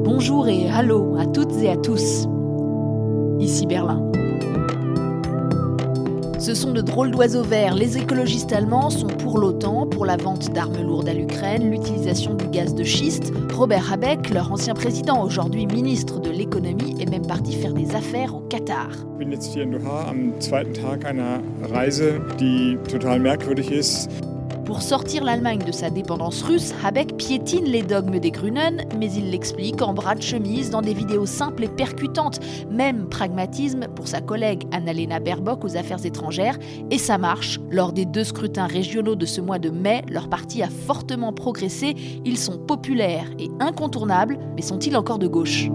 Bonjour et hallo à toutes et à tous. Ici Berlin. Ce sont de drôles d'oiseaux verts. Les écologistes allemands sont pour l'OTAN, pour la vente d'armes lourdes à l'Ukraine, l'utilisation du gaz de schiste. Robert Habeck, leur ancien président, aujourd'hui ministre de l'économie, est même parti faire des affaires au Qatar. Ich bin jetzt hier in Doha am zweiten Tag einer Reise, die total merkwürdig ist. Pour sortir l'Allemagne de sa dépendance russe, Habeck piétine les dogmes des Grünen, mais il l'explique en bras de chemise dans des vidéos simples et percutantes. Même pragmatisme pour sa collègue Annalena Baerbock aux affaires étrangères. Et ça marche. Lors des 2 scrutins régionaux de ce mois de mai, leur parti a fortement progressé. Ils sont populaires et incontournables, mais sont-ils encore de gauche ?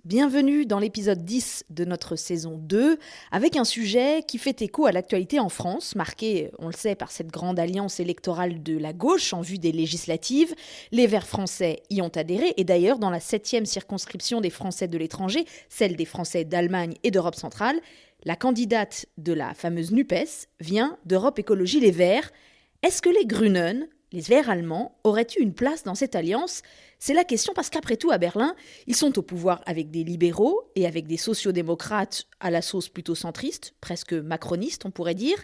Bienvenue dans l'épisode 10 de notre saison 2, avec un sujet qui fait écho à l'actualité en France, marqué, on le sait, par cette grande alliance électorale de la gauche en vue des législatives. Les Verts français y ont adhéré, et d'ailleurs dans la 7e circonscription des Français de l'étranger, celle des Français d'Allemagne et d'Europe centrale, la candidate de la fameuse NUPES vient d'Europe Écologie Les Verts. Est-ce que les Grünen, les Verts allemands, auraient eu une place dans cette alliance ? C'est la question parce qu'après tout, à Berlin, ils sont au pouvoir avec des libéraux et avec des sociodémocrates à la sauce plutôt centriste, presque macroniste on pourrait dire.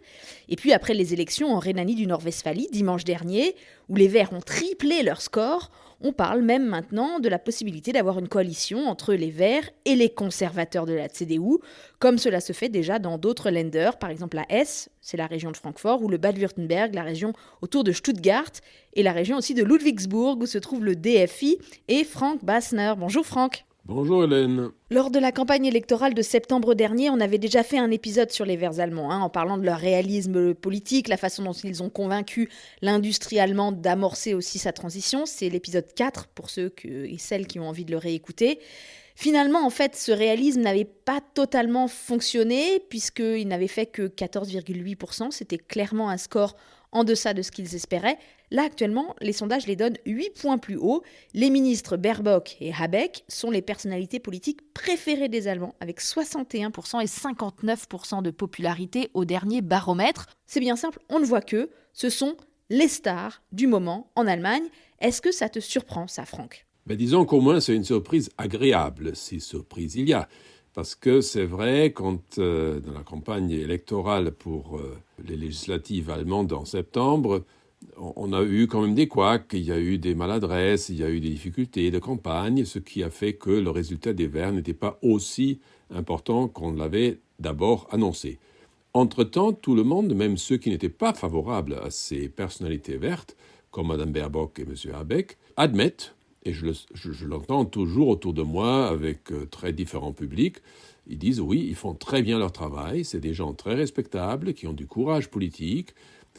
Et puis après les élections en Rhénanie du Nord-Westphalie, dimanche dernier, où les Verts ont triplé leur score, on parle même maintenant de la possibilité d'avoir une coalition entre les Verts et les conservateurs de la CDU, comme cela se fait déjà dans d'autres Länder, par exemple la Hesse, c'est la région de Francfort, ou le Bade-Württemberg, la région autour de Stuttgart, et la région aussi de Ludwigsburg, où se trouve le DFI, et Frank Bassner. Bonjour Franck. Bonjour Hélène. Lors de la campagne électorale de septembre dernier, on avait déjà fait un épisode sur les Verts allemands, en parlant de leur réalisme politique, la façon dont ils ont convaincu l'industrie allemande d'amorcer aussi sa transition. C'est l'épisode 4 pour ceux et celles qui ont envie de le réécouter. Finalement, en fait, ce réalisme n'avait pas totalement fonctionné puisqu'il n'avait fait que 14,8%. C'était clairement un score en deçà de ce qu'ils espéraient. Là, actuellement, les sondages les donnent 8 points plus haut. Les ministres Baerbock et Habeck sont les personnalités politiques préférées des Allemands, avec 61% et 59% de popularité au dernier baromètre. C'est bien simple, on ne voit que ce sont les stars du moment en Allemagne. Est-ce que ça te surprend, ça, Franck ? Disons qu'au moins c'est une surprise agréable, si surprise il y a. Parce que c'est vrai, quand dans la campagne électorale pour les législatives allemandes en septembre, on a eu quand même des couacs, il y a eu des maladresses, il y a eu des difficultés de campagne, ce qui a fait que le résultat des Verts n'était pas aussi important qu'on l'avait d'abord annoncé. Entre-temps, tout le monde, même ceux qui n'étaient pas favorables à ces personnalités vertes, comme Mme Baerbock et M. Habeck, admettent, et je l'entends toujours autour de moi avec très différents publics, ils disent oui, ils font très bien leur travail, c'est des gens très respectables, qui ont du courage politique,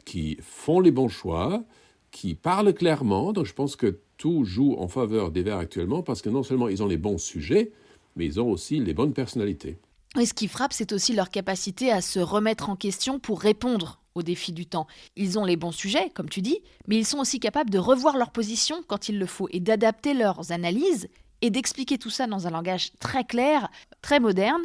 qui font les bons choix, qui parlent clairement. Donc je pense que tout joue en faveur des Verts actuellement parce que non seulement ils ont les bons sujets, mais ils ont aussi les bonnes personnalités. Et ce qui frappe, c'est aussi leur capacité à se remettre en question pour répondre aux défis du temps. Ils ont les bons sujets, comme tu dis, mais ils sont aussi capables de revoir leur position quand il le faut et d'adapter leurs analyses et d'expliquer tout ça dans un langage très clair, très moderne.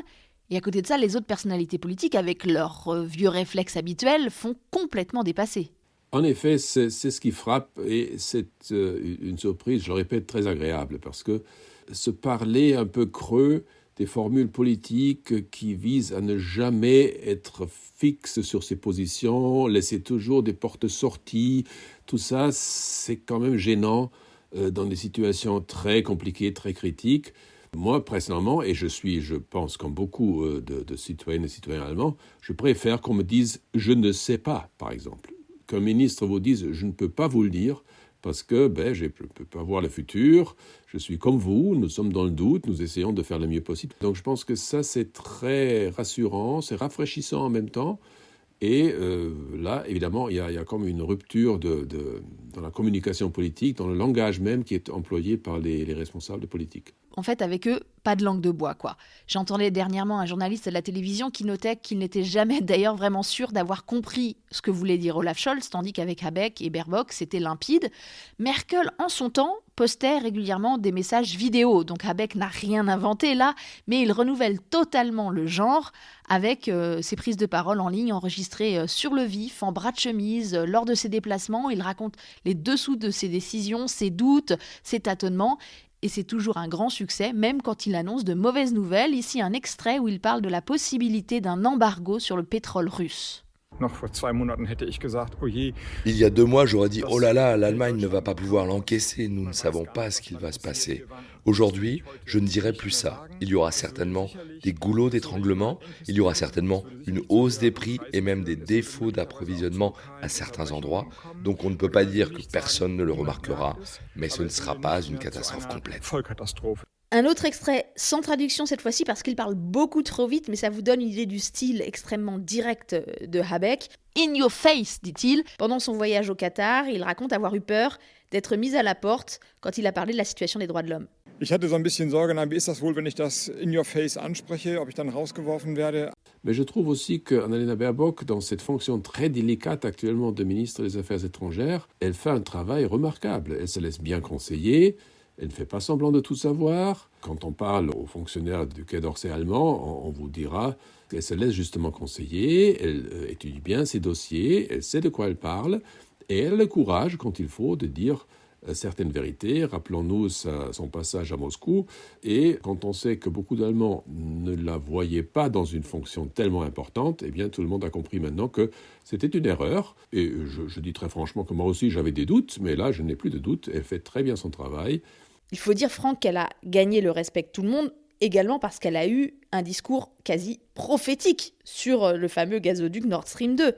Et à côté de ça, les autres personnalités politiques, avec leurs vieux réflexes habituels, font complètement dépasser. En effet, c'est ce qui frappe et c'est une surprise, je le répète, très agréable parce que se parler un peu creux des formules politiques qui visent à ne jamais être fixe sur ses positions, laisser toujours des portes sorties, tout ça, c'est quand même gênant dans des situations très compliquées, très critiques. Moi, personnellement, et je pense comme beaucoup de citoyennes et citoyens allemands, je préfère qu'on me dise « je ne sais pas », par exemple. Qu'un ministre vous dise « je ne peux pas vous le dire », parce que je ne peux pas voir le futur, je suis comme vous, nous sommes dans le doute, nous essayons de faire le mieux possible. Donc je pense que ça, c'est très rassurant, c'est rafraîchissant en même temps. Et là, évidemment, il y a comme une rupture dans la communication politique, dans le langage même qui est employé par les responsables politiques. En fait, avec eux, pas de langue de bois, quoi. J'entendais dernièrement un journaliste de la télévision qui notait qu'il n'était jamais d'ailleurs vraiment sûr d'avoir compris ce que voulait dire Olaf Scholz, tandis qu'avec Habeck et Baerbock, c'était limpide. Merkel, en son temps, postait régulièrement des messages vidéo. Donc Habeck n'a rien inventé là, mais il renouvelle totalement le genre avec ses prises de parole en ligne enregistrées sur le vif, en bras de chemise, lors de ses déplacements. Il raconte les dessous de ses décisions, ses doutes, ses tâtonnements. Et c'est toujours un grand succès, même quand il annonce de mauvaises nouvelles. Ici, un extrait où il parle de la possibilité d'un embargo sur le pétrole russe. Il y a 2 mois, j'aurais dit « Oh là là, l'Allemagne ne va pas pouvoir l'encaisser, nous ne savons pas ce qu'il va se passer ». Aujourd'hui, je ne dirai plus ça. Il y aura certainement des goulots d'étranglement, il y aura certainement une hausse des prix et même des défauts d'approvisionnement à certains endroits. Donc on ne peut pas dire que personne ne le remarquera, mais ce ne sera pas une catastrophe complète. Un autre extrait, sans traduction cette fois-ci, parce qu'il parle beaucoup trop vite, mais ça vous donne une idée du style extrêmement direct de Habeck. « In your face », dit-il. Pendant son voyage au Qatar, il raconte avoir eu peur d'être mis à la porte quand il a parlé de la situation des droits de l'homme. Ich hatte so ein bisschen Sorge, wie ist das wohl, wenn ich das in your face anspreche, ob ich dann rausgeworfen werde. Mais je trouve aussi qu'Annalena Baerbock, dans cette fonction très délicate actuellement de ministre des Affaires étrangères, elle fait un travail remarquable. Elle se laisse bien conseiller. Elle ne fait pas semblant de tout savoir. Quand on parle aux fonctionnaires du Quai d'Orsay allemand, on vous dira qu'elle se laisse justement conseiller, elle étudie bien ses dossiers, elle sait de quoi elle parle, et elle a le courage, quand il faut, de dire certaines vérités. Rappelons-nous son passage à Moscou. Et quand on sait que beaucoup d'Allemands ne la voyaient pas dans une fonction tellement importante, eh bien tout le monde a compris maintenant que c'était une erreur. Et je dis très franchement que moi aussi j'avais des doutes, mais là je n'ai plus de doutes. Elle fait très bien son travail. Il faut dire, Franck, qu'elle a gagné le respect de tout le monde, également parce qu'elle a eu un discours quasi prophétique sur le fameux gazoduc Nord Stream 2.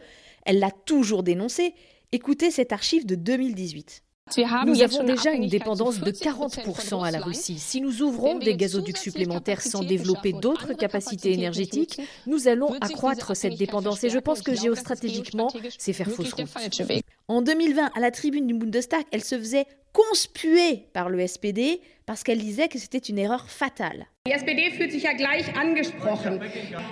Elle l'a toujours dénoncé. Écoutez cette archive de 2018. Nous avons déjà une dépendance de 40% à la Russie. Si nous ouvrons des gazoducs supplémentaires sans développer d'autres capacités énergétiques, nous allons accroître cette dépendance. Et je pense que géostratégiquement, c'est faire fausse route. En 2020, à la tribune du Bundestag, elle se faisait conspuer par le SPD parce qu'elle disait que c'était une erreur fatale. Die SPD fühlt sich ja gleich angesprochen.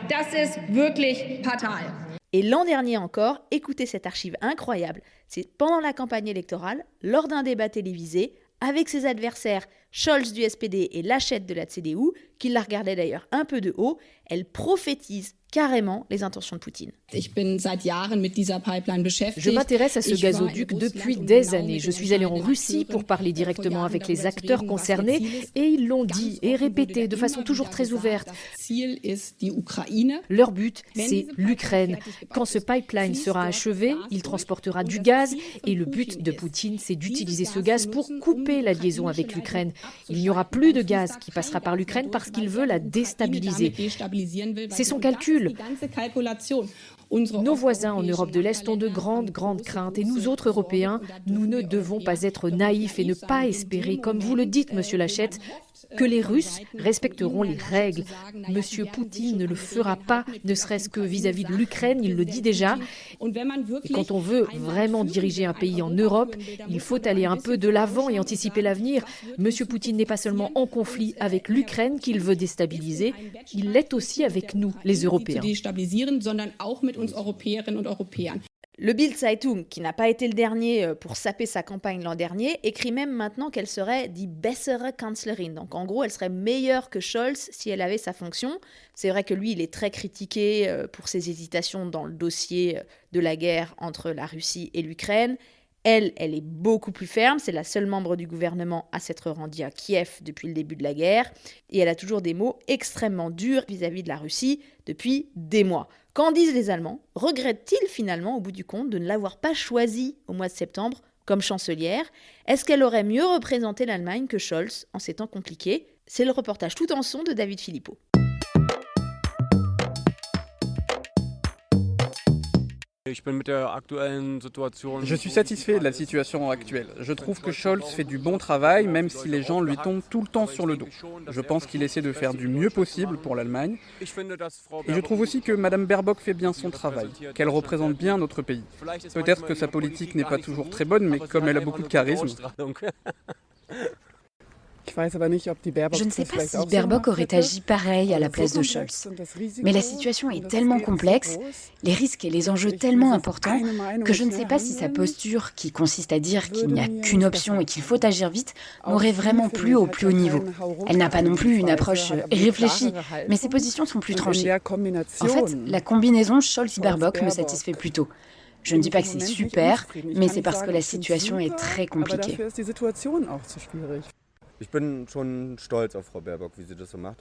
Das ist wirklich fatal. Et l'an dernier encore, écoutez cette archive incroyable, c'est pendant la campagne électorale, lors d'un débat télévisé, avec ses adversaires Scholz du SPD et Laschet de la CDU, qui la regardaient d'ailleurs un peu de haut, elle prophétise carrément les intentions de Poutine. Je m'intéresse à ce gazoduc depuis des années. Je suis allée en Russie pour parler directement avec les acteurs concernés et ils l'ont dit et répété de façon toujours très ouverte. Leur but, c'est l'Ukraine. Quand ce pipeline sera achevé, il transportera du gaz et le but de Poutine, c'est d'utiliser ce gaz pour couper la liaison avec l'Ukraine. Il n'y aura plus de gaz qui passera par l'Ukraine parce qu'il veut la déstabiliser. C'est son calcul. Nos voisins en Europe de l'Est ont de grandes craintes et nous autres Européens, nous ne devons pas être naïfs et ne pas espérer, comme vous le dites, Monsieur Laschet, que les Russes respecteront les règles. Monsieur Poutine ne le fera pas, ne serait-ce que vis-à-vis de l'Ukraine, il le dit déjà. Et quand on veut vraiment diriger un pays en Europe, il faut aller un peu de l'avant et anticiper l'avenir. Monsieur Poutine n'est pas seulement en conflit avec l'Ukraine qu'il veut déstabiliser, il l'est aussi avec nous, les Européens. Le Bild Zeitung, qui n'a pas été le dernier pour saper sa campagne l'an dernier, écrit même maintenant qu'elle serait die bessere Kanzlerin. Donc en gros, elle serait meilleure que Scholz si elle avait sa fonction. C'est vrai que lui, il est très critiqué pour ses hésitations dans le dossier de la guerre entre la Russie et l'Ukraine. Elle est beaucoup plus ferme, c'est la seule membre du gouvernement à s'être rendue à Kiev depuis le début de la guerre, et elle a toujours des mots extrêmement durs vis-à-vis de la Russie depuis des mois. Qu'en disent les Allemands? Regrettent-ils finalement, au bout du compte, de ne l'avoir pas choisie au mois de septembre comme chancelière? Est-ce qu'elle aurait mieux représenté l'Allemagne que Scholz en ces temps compliqués? C'est le reportage tout en son de David Philippot. Je suis satisfait de la situation actuelle. Je trouve que Scholz fait du bon travail, même si les gens lui tombent tout le temps sur le dos. Je pense qu'il essaie de faire du mieux possible pour l'Allemagne. Et je trouve aussi que Mme Baerbock fait bien son travail, qu'elle représente bien notre pays. Peut-être que sa politique n'est pas toujours très bonne, mais comme elle a beaucoup de charisme... Je ne sais pas si Baerbock aurait agi pareil à la place de Scholz. Mais la situation est tellement complexe, les risques et les enjeux tellement importants, que je ne sais pas si sa posture, qui consiste à dire qu'il n'y a qu'une option et qu'il faut agir vite, m'aurait vraiment plu au plus haut niveau. Elle n'a pas non plus une approche réfléchie, mais ses positions sont plus tranchées. En fait, la combinaison Scholz-Baerbock me satisfait plutôt. Je ne dis pas que c'est super, mais c'est parce que la situation est très compliquée.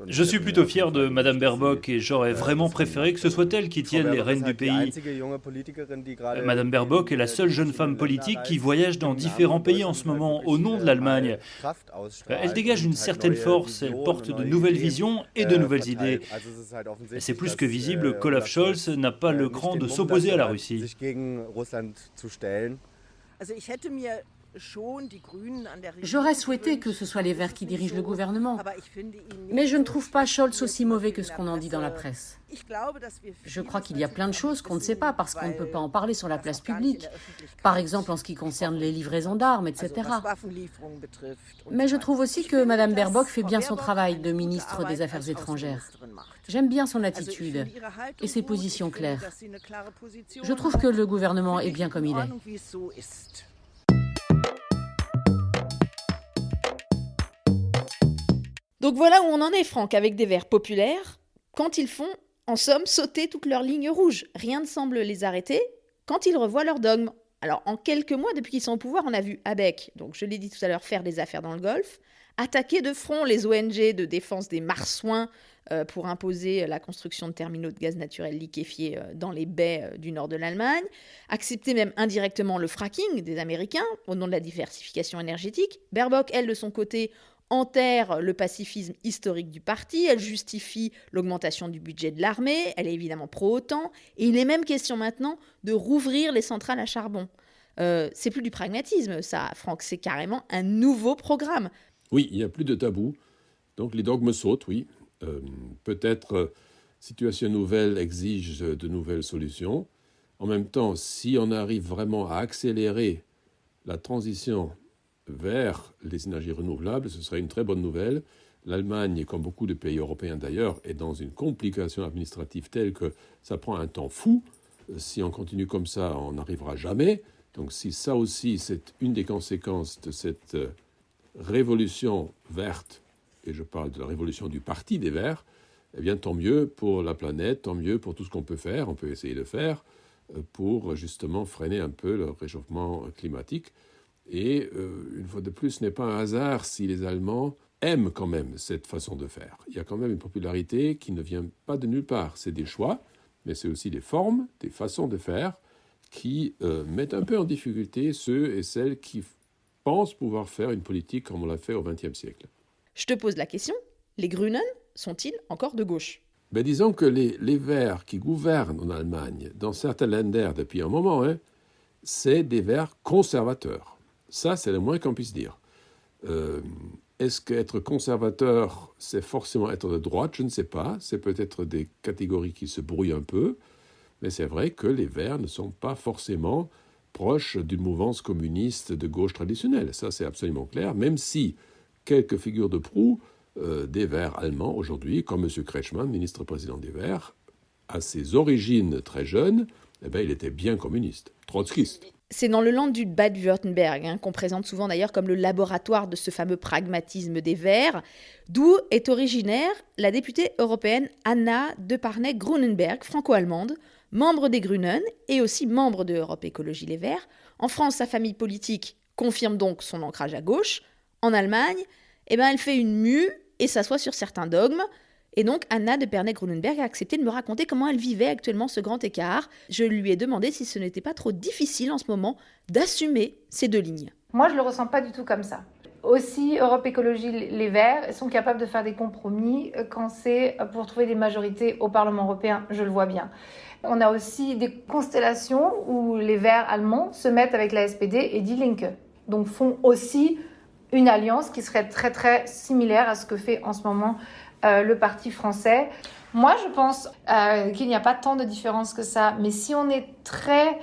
Je suis plutôt fier de Madame Baerbock et j'aurais vraiment préféré que ce soit elle qui tienne les rênes du pays. Madame Baerbock est la seule jeune femme politique qui voyage dans différents pays en ce moment au nom de l'Allemagne. Elle dégage une certaine force, elle porte de nouvelles visions et de nouvelles idées. C'est plus que visible qu'Olaf Scholz n'a pas le cran de s'opposer à la Russie. J'aurais souhaité que ce soit les Verts qui dirigent le gouvernement, mais je ne trouve pas Scholz aussi mauvais que ce qu'on en dit dans la presse. Je crois qu'il y a plein de choses qu'on ne sait pas parce qu'on ne peut pas en parler sur la place publique, par exemple en ce qui concerne les livraisons d'armes, etc. Mais je trouve aussi que Mme Baerbock fait bien son travail de ministre des Affaires étrangères. J'aime bien son attitude et ses positions claires. Je trouve que le gouvernement est bien comme il est. Donc voilà où on en est, Franck, avec des Verts populaires, quand ils font, en somme, sauter toutes leurs lignes rouges. Rien ne semble les arrêter quand ils revoient leurs dogmes. Alors, en quelques mois, depuis qu'ils sont au pouvoir, on a vu Habeck, donc je l'ai dit tout à l'heure, faire des affaires dans le Golfe, attaquer de front les ONG de défense des marsouins pour imposer la construction de terminaux de gaz naturel liquéfié dans les baies du nord de l'Allemagne, accepter même indirectement le fracking des Américains au nom de la diversification énergétique. Baerbock, elle, de son côté, enterre le pacifisme historique du parti, elle justifie l'augmentation du budget de l'armée, elle est évidemment pro-OTAN, et il est même question maintenant de rouvrir les centrales à charbon. C'est plus du pragmatisme, ça, Franck, c'est carrément un nouveau programme. Oui, il n'y a plus de tabou, donc les dogmes sautent, oui. Peut-être situation nouvelle exige de nouvelles solutions. En même temps, si on arrive vraiment à accélérer la transition vers les énergies renouvelables, ce serait une très bonne nouvelle. L'Allemagne, comme beaucoup de pays européens d'ailleurs, est dans une complication administrative telle que ça prend un temps fou. Si on continue comme ça, on n'arrivera jamais. Donc si ça aussi, c'est une des conséquences de cette révolution verte, et je parle de la révolution du Parti des Verts, eh bien tant mieux pour la planète, tant mieux pour tout ce qu'on peut faire, on peut essayer de faire, pour justement freiner un peu le réchauffement climatique. Et une fois de plus, ce n'est pas un hasard si les Allemands aiment quand même cette façon de faire. Il y a quand même une popularité qui ne vient pas de nulle part. C'est des choix, mais c'est aussi des formes, des façons de faire qui mettent un peu en difficulté ceux et celles qui pensent pouvoir faire une politique comme on l'a fait au XXe siècle. Je te pose la question, les Grünen sont-ils encore de gauche ? Ben, disons que les Verts qui gouvernent en Allemagne, dans certains Länder depuis un moment, c'est des Verts conservateurs. Ça, c'est le moins qu'on puisse dire. Est-ce qu'être conservateur, c'est forcément être de droite ? Je ne sais pas. C'est peut-être des catégories qui se brouillent un peu. Mais c'est vrai que les Verts ne sont pas forcément proches d'une mouvance communiste de gauche traditionnelle. Ça, c'est absolument clair. Même si quelques figures de proue des Verts allemands aujourd'hui, comme M. Kretschmann, ministre-président des Verts, à ses origines très jeunes, il était bien communiste, trotskiste. C'est dans le land du Bade-Württemberg, qu'on présente souvent d'ailleurs comme le laboratoire de ce fameux pragmatisme des Verts, d'où est originaire la députée européenne Anna de Parnay-Grunenberg, franco-allemande, membre des Grünen et aussi membre de Europe Écologie Les Verts. En France, sa famille politique confirme donc son ancrage à gauche. En Allemagne, elle fait une mue et s'assoit sur certains dogmes. Et donc, Anna de Parnay-Grunenberg a accepté de me raconter comment elle vivait actuellement ce grand écart. Je lui ai demandé si ce n'était pas trop difficile en ce moment d'assumer ces deux lignes. Moi, je ne le ressens pas du tout comme ça. Aussi, Europe Écologie Les Verts sont capables de faire des compromis quand c'est pour trouver des majorités au Parlement européen, je le vois bien. On a aussi des constellations où les Verts allemands se mettent avec la SPD et Die Linke, donc font aussi une alliance qui serait très très similaire à ce que fait en ce moment le parti français. Moi, je pense qu'il n'y a pas tant de différence que ça, mais si on est très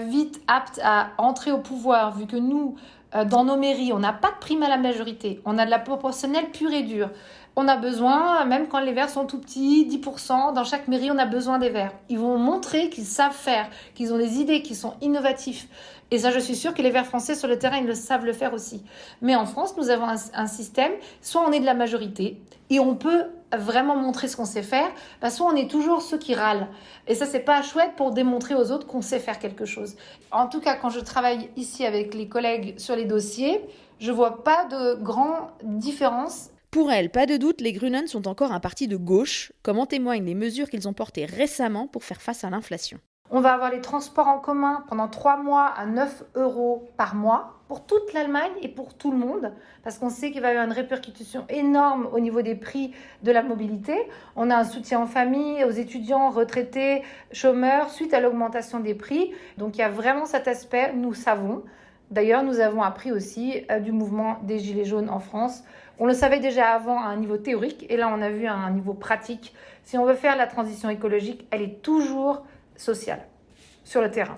vite apte à entrer au pouvoir, vu que nous, Dans nos mairies, on n'a pas de prime à la majorité. On a de la proportionnelle pure et dure. On a besoin, même quand les Verts sont tout petits, 10%, dans chaque mairie, on a besoin des Verts. Ils vont montrer qu'ils savent faire, qu'ils ont des idées, qu'ils sont innovatifs. Et ça, je suis sûre que les Verts français sur le terrain, ils le savent le faire aussi. Mais en France, nous avons un système, soit on est de la majorité, et on peut vraiment montrer ce qu'on sait faire, soit on est toujours ceux qui râlent. Et ça, c'est pas chouette pour démontrer aux autres qu'on sait faire quelque chose. En tout cas, quand je travaille ici avec les collègues sur les dossiers, je vois pas de grande différence. Pour elle, pas de doute, les Grünen sont encore un parti de gauche, comme en témoignent les mesures qu'ils ont portées récemment pour faire face à l'inflation. On va avoir les transports en commun pendant 3 mois à 9 € par mois pour toute l'Allemagne et pour tout le monde, parce qu'on sait qu'il va y avoir une répercussion énorme au niveau des prix de la mobilité. On a un soutien aux familles, aux étudiants, retraités, chômeurs, suite à l'augmentation des prix. Donc il y a vraiment cet aspect, nous savons. D'ailleurs, nous avons appris aussi du mouvement des Gilets jaunes en France. On le savait déjà avant à un niveau théorique, et là on a vu à un niveau pratique. Si on veut faire la transition écologique, elle est toujours sociale, sur le terrain.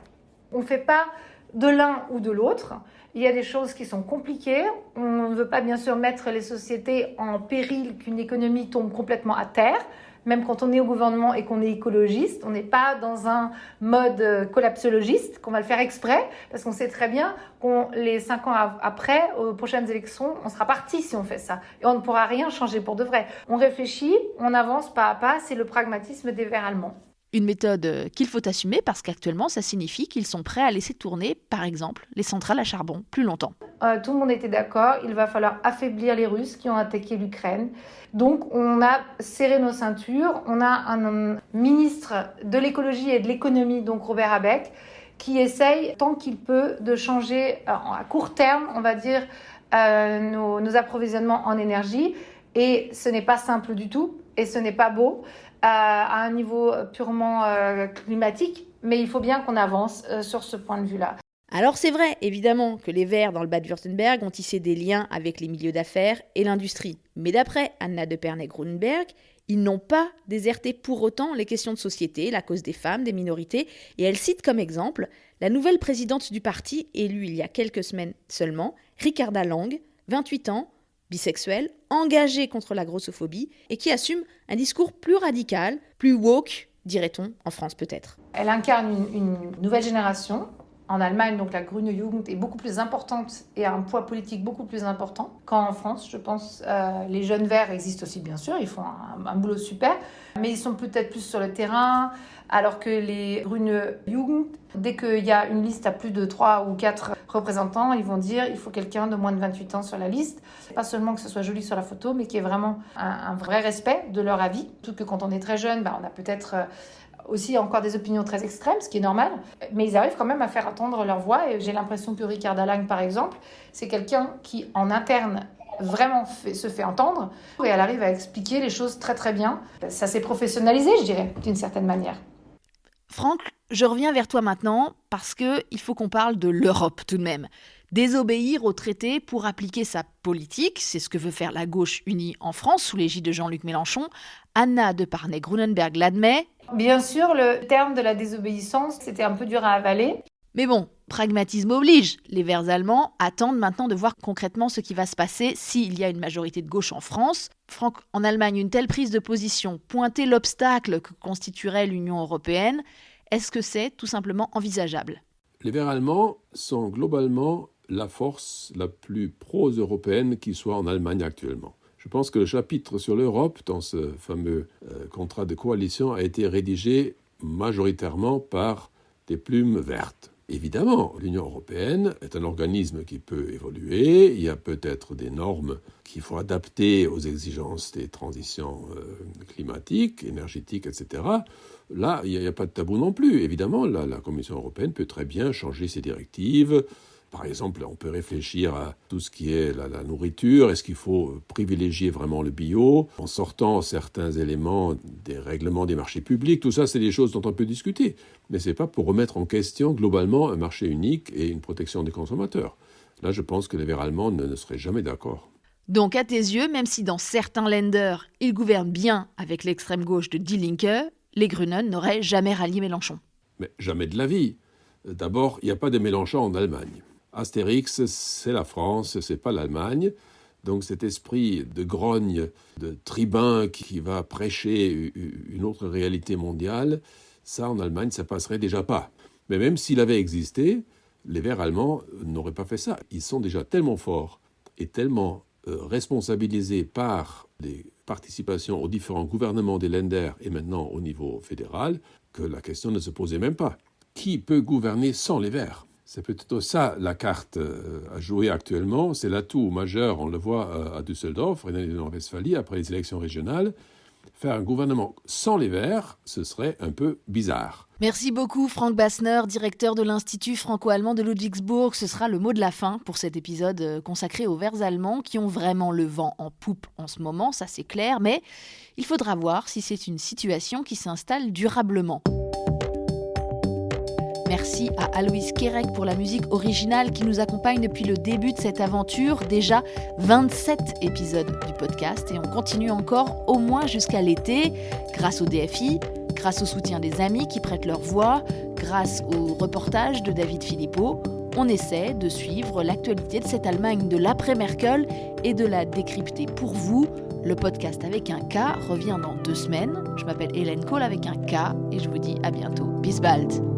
On ne fait pas de l'un ou de l'autre. Il y a des choses qui sont compliquées. On ne veut pas bien sûr mettre les sociétés en péril, qu'une économie tombe complètement à terre. Même quand on est au gouvernement et qu'on est écologiste, on n'est pas dans un mode collapsologiste, qu'on va le faire exprès, parce qu'on sait très bien qu'on les 5 ans après, aux prochaines élections, on sera parti si on fait ça. Et on ne pourra rien changer pour de vrai. On réfléchit, on avance pas à pas, c'est le pragmatisme des Verts allemands. Une méthode qu'il faut assumer parce qu'actuellement, ça signifie qu'ils sont prêts à laisser tourner, par exemple, les centrales à charbon plus longtemps. Tout le monde était d'accord, il va falloir affaiblir les Russes qui ont attaqué l'Ukraine. Donc on a serré nos ceintures, on a un ministre de l'écologie et de l'économie, donc Robert Habeck, qui essaye tant qu'il peut de changer à court terme, on va dire, nos approvisionnements en énergie. Et ce n'est pas simple du tout, et ce n'est pas beau. À un niveau purement climatique, mais il faut bien qu'on avance sur ce point de vue-là. Alors c'est vrai, évidemment, que les Verts dans le Bade-Wurtemberg ont tissé des liens avec les milieux d'affaires et l'industrie. Mais d'après Anna de Pernay-Grunenberg, ils n'ont pas déserté pour autant les questions de société, la cause des femmes, des minorités, et elle cite comme exemple la nouvelle présidente du parti, élue il y a quelques semaines seulement, Ricarda Lang, 28 ans, bisexuelle, engagée contre la grossophobie et qui assume un discours plus radical, plus woke, dirait-on, en France peut-être. Elle incarne une nouvelle génération. En Allemagne, donc la Grüne Jugend est beaucoup plus importante et a un poids politique beaucoup plus important qu'en France. Je pense les jeunes verts existent aussi, bien sûr, ils font un boulot super, mais ils sont peut-être plus sur le terrain, alors que les Grüne Jugend, dès qu'il y a une liste à plus de 3 ou 4 représentants, ils vont dire il faut quelqu'un de moins de 28 ans sur la liste. Pas seulement que ce soit joli sur la photo, mais qu'il y ait vraiment un vrai respect de leur avis. Tout que quand on est très jeune, on a peut-être aussi encore des opinions très extrêmes, ce qui est normal, mais ils arrivent quand même à faire entendre leur voix, et j'ai l'impression que Ricarda Lang, par exemple, c'est quelqu'un qui, en interne, vraiment se fait entendre, et elle arrive à expliquer les choses très très bien. Ça s'est professionnalisé, je dirais, d'une certaine manière. Franck, je reviens vers toi maintenant, parce qu'il faut qu'on parle de l'Europe tout de même. Désobéir au traité pour appliquer sa politique, c'est ce que veut faire la gauche unie en France, sous l'égide de Jean-Luc Mélenchon. Anna de Pernay-Grunenberg l'admet. Bien sûr, le terme de la désobéissance, c'était un peu dur à avaler. Mais bon, pragmatisme oblige. Les Verts allemands attendent maintenant de voir concrètement ce qui va se passer s'il y a une majorité de gauche en France. Franck, en Allemagne, une telle prise de position, pointer l'obstacle que constituerait l'Union européenne, est-ce que c'est tout simplement envisageable ? Les Verts allemands sont globalement la force la plus pro-européenne qui soit en Allemagne actuellement. Je pense que le chapitre sur l'Europe, dans ce fameux contrat de coalition, a été rédigé majoritairement par des plumes vertes. Évidemment, l'Union européenne est un organisme qui peut évoluer. Il y a peut-être des normes qu'il faut adapter aux exigences des transitions climatiques, énergétiques, etc. Là, il n'y a pas de tabou non plus. Évidemment, la Commission européenne peut très bien changer ses directives. Par exemple, on peut réfléchir à tout ce qui est la nourriture. Est-ce qu'il faut privilégier vraiment le bio en sortant certains éléments des règlements des marchés publics? Tout ça, c'est des choses dont on peut discuter. Mais ce n'est pas pour remettre en question globalement un marché unique et une protection des consommateurs. Là, je pense que les Verts allemands ne seraient jamais d'accord. Donc, à tes yeux, même si dans certains Länder, ils gouvernent bien avec l'extrême gauche de Die Linke, les Grünen n'auraient jamais rallié Mélenchon. Mais jamais de la vie. D'abord, il n'y a pas de Mélenchon en Allemagne. Astérix, c'est la France, c'est pas l'Allemagne. Donc cet esprit de grogne, de tribun qui va prêcher une autre réalité mondiale, ça en Allemagne, ça passerait déjà pas. Mais même s'il avait existé, les Verts allemands n'auraient pas fait ça. Ils sont déjà tellement forts et tellement responsabilisés par les participations aux différents gouvernements des Länder et maintenant au niveau fédéral que la question ne se posait même pas. Qui peut gouverner sans les Verts ? C'est plutôt ça la carte à jouer actuellement. C'est l'atout majeur, on le voit à Düsseldorf, Rhénanie-Nord-Westphalie, après les élections régionales. Faire un gouvernement sans les Verts, ce serait un peu bizarre. Merci beaucoup Frank Bassner, directeur de l'Institut franco-allemand de Ludwigsburg. Ce sera le mot de la fin pour cet épisode consacré aux Verts allemands qui ont vraiment le vent en poupe en ce moment, ça c'est clair. Mais il faudra voir si c'est une situation qui s'installe durablement. Merci à Aloïs Kerek pour la musique originale qui nous accompagne depuis le début de cette aventure. Déjà 27 épisodes du podcast et on continue encore au moins jusqu'à l'été grâce au DFI, grâce au soutien des amis qui prêtent leur voix, grâce au reportage de David Philippot. On essaie de suivre l'actualité de cette Allemagne de l'après-Merkel et de la décrypter pour vous. Le podcast avec un K revient dans 2 semaines. Je m'appelle Hélène Kohl avec un K et je vous dis à bientôt. Bis bald.